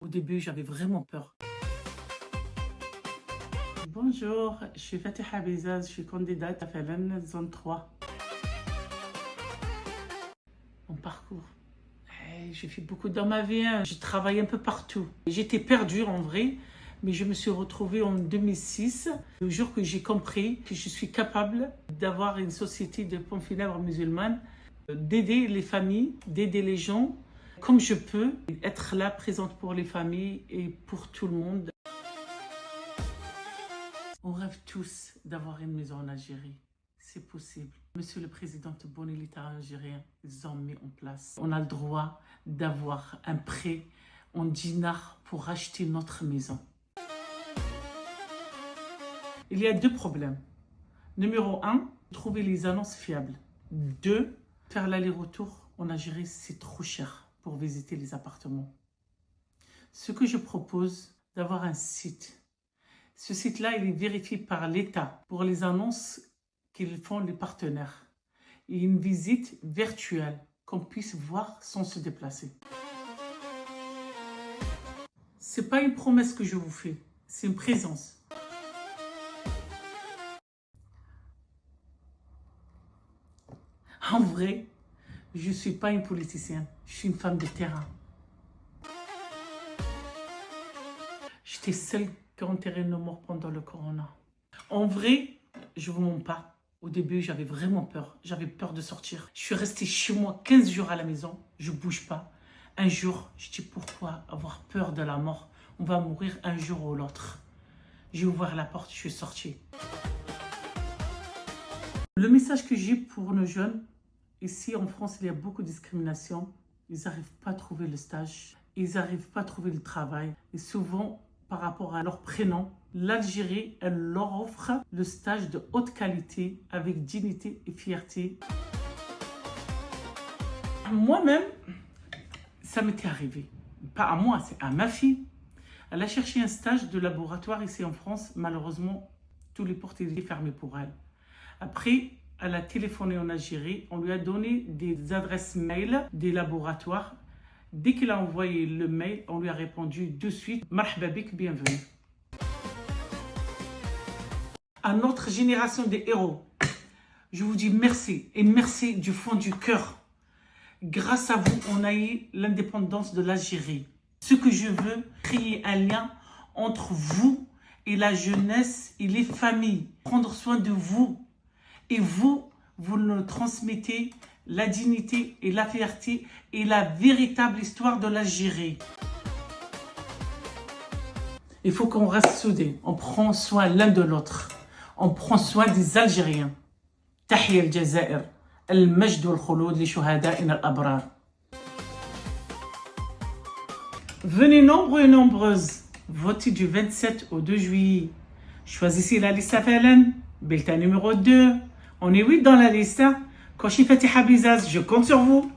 Au début, j'avais vraiment peur. Bonjour, je suis Fatiha Bezaz, je suis candidate à FLN zone 3. Mon parcours. J'ai fait beaucoup dans ma vie, hein. J'ai travaillé un peu partout. J'étais perdue en vrai, mais je me suis retrouvée en 2006, le jour que j'ai compris que je suis capable d'avoir une société de pompes funèbres musulmanes, d'aider les familles, d'aider les gens comme je peux, être là, présente pour les familles et pour tout le monde. On rêve tous d'avoir une maison en Algérie. C'est possible. Monsieur le Président Tebboune et l'État algérien, ils ont mis en place. On a le droit d'avoir un prêt en dinars pour acheter notre maison. Il y a deux problèmes. Numéro 1, trouver les annonces fiables. 2, faire l'aller-retour en Algérie, c'est trop cher pour visiter les appartements. Ce que je propose, d'avoir un site. Ce site-là, il est vérifié par l'État pour les annonces qu'ils font les partenaires. Et une visite virtuelle qu'on puisse voir sans se déplacer. Ce n'est pas une promesse que je vous fais, c'est une présence. En vrai, je ne suis pas une politicienne, je suis une femme de terrain. J'étais celle qui a enterré nos morts pendant le corona. En vrai, je ne vous mens pas. Au début, j'avais vraiment peur. J'avais peur de sortir. Je suis restée chez moi 15 jours à la maison. Je ne bouge pas. Un jour, je dis pourquoi avoir peur de la mort? On va mourir un jour ou l'autre. J'ai ouvert la porte, je suis sortie. Le message que j'ai pour nos jeunes, ici en France, il y a beaucoup de discrimination. Ils n'arrivent pas à trouver le stage. Ils n'arrivent pas à trouver le travail. Et souvent, par rapport à leur prénom, l'Algérie, elle leur offre le stage de haute qualité avec dignité et fierté. Moi-même, ça m'était arrivé. Pas à moi, c'est à ma fille. Elle a cherché un stage de laboratoire ici en France. Malheureusement, tous les portes étaient fermées pour elle. Après, elle a téléphoné en Algérie. On lui a donné des adresses mail des laboratoires. Dès qu'il a envoyé le mail, on lui a répondu de suite « Marhaba bik, bienvenue ». À notre génération des héros, je vous dis merci et merci du fond du cœur. Grâce à vous, on a eu l'indépendance de l'Algérie. Ce que je veux, créer un lien entre vous et la jeunesse et les familles. Prendre soin de vous. Et vous, vous nous transmettez la dignité et la fierté et la véritable histoire de l'Algérie. Il faut qu'on reste soudés. On prend soin l'un de l'autre. On prend soin des Algériens. Tahia al-Jazair. Al-Majd wal-Khouloud li shuhada'ina al-Abrar. Venez nombreux et nombreuses. Votez du 27 au 2 juillet. Choisissez la liste FLN. Bulletin numéro 2. On est 8 dans la liste. Kochi Fatiha Bezaz, je compte sur vous.